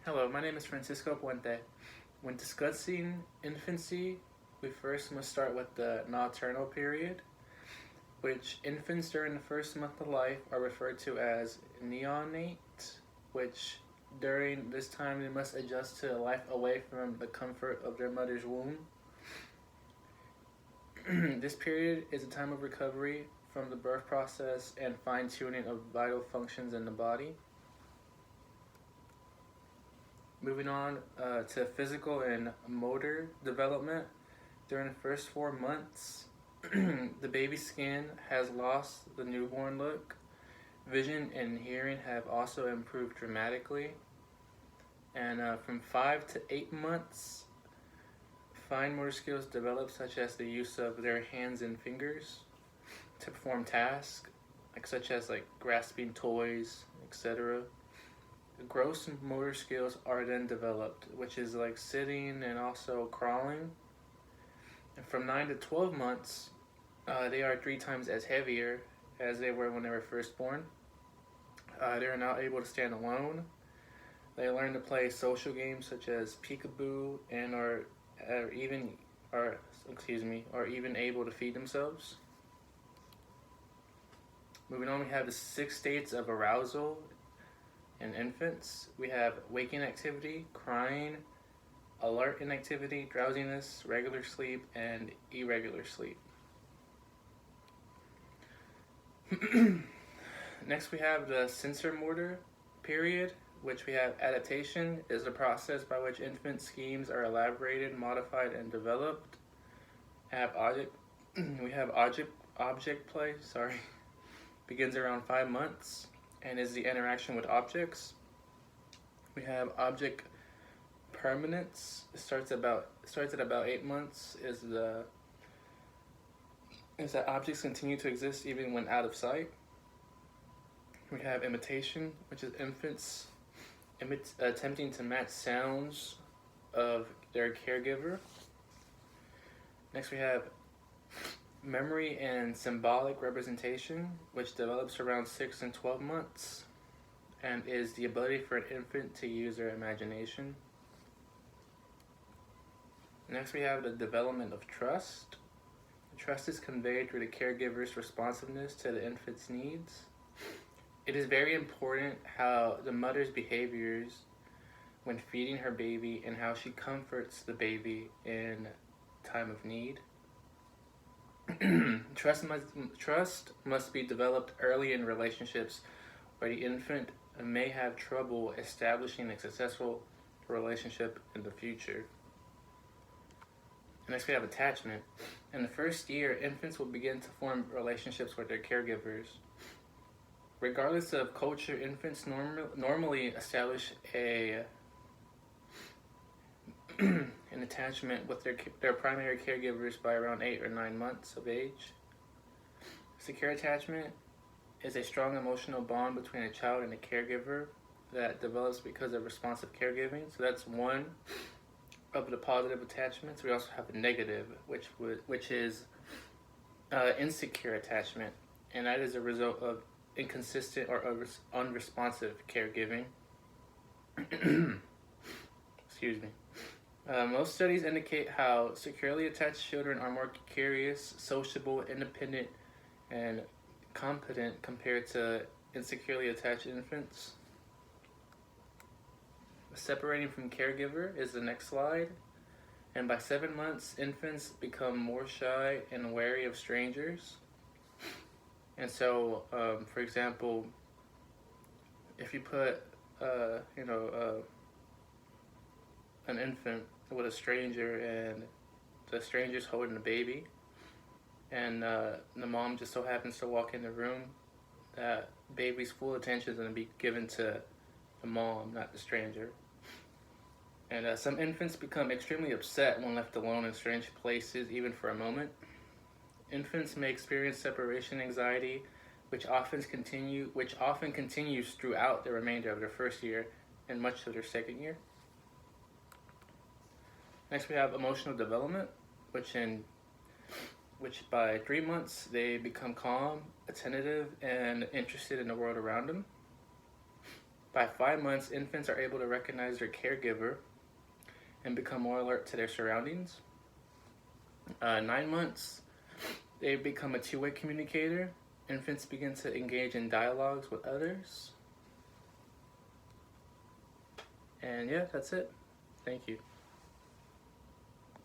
Hello, my name is Francisco Puente. When discussing infancy, we first must start with the nocturnal period, which infants during the first month of life are referred to as neonate, which during this time they must adjust to life away from the comfort of their mother's womb. This period is a time of recovery from the birth process and fine tuning of vital functions in the body. Moving on to physical and motor development. During the first 4 months, the baby's skin has lost the newborn look. Vision and hearing have also improved dramatically. And from 5 to 8 months, fine motor skills develop, such as the use of their hands and fingers to perform tasks, such as grasping toys, etc. Gross motor skills are then developed, which is like sitting and also crawling. And from 9 to 12 months, they are 3 times as heavier as they were when they were first born. They are now able to stand alone. They learn to play social games such as peekaboo and are even able to feed themselves. Moving on, we have the 6 states of arousal in infants. We have waking activity, crying, alert inactivity, drowsiness, regular sleep, and irregular sleep. Next, we have the sensorimotor period, which we have adaptation is the process by which infant schemes are elaborated, modified, and developed. We have object play. Begins around 5 months and is the interaction with objects. We have object permanence. It starts at about 8 months. Is that objects continue to exist even when out of sight. We have imitation, which is infants attempting to match sounds of their caregiver. Next, we have memory and symbolic representation, which develops around 6 and 12 months and is the ability for an infant to use their imagination. Next, we have the development of trust. Trust is conveyed through the caregiver's responsiveness to the infant's needs. It is very important how the mother's behaviors when feeding her baby and how she comforts the baby in time of need. Trust must be developed early in relationships where the infant may have trouble establishing a successful relationship in the future. Next, we have attachment. In the first year, infants will begin to form relationships with their caregivers. Regardless of culture, infants normally establish an attachment with their primary caregivers by around 8 or 9 months of age. Secure attachment is a strong emotional bond between a child and a caregiver that develops because of responsive caregiving. So that's one of the positive attachments. We also have a negative, which is insecure attachment, and that is a result of inconsistent or unresponsive caregiving. Excuse me. Most studies indicate how securely attached children are more curious, sociable, independent, and competent compared to insecurely attached infants. Separating from caregiver is the next slide. And by 7 months, infants become more shy and wary of strangers. And so, for example, if you put, an infant with a stranger and the stranger's holding a baby, and the mom just so happens to walk in the room, that baby's full attention is going to be given to the mom, not the stranger. And some infants become extremely upset when left alone in strange places, even for a moment. Infants may experience separation anxiety, which often continues throughout the remainder of their first year and much of their second year. Next, we have emotional development, which by 3 months they become calm, attentive, and interested in the world around them. By 5 months, infants are able to recognize their caregiver and become more alert to their surroundings. 9 months, they become a two-way communicator. Infants begin to engage in dialogues with others. And yeah, that's it. Thank you.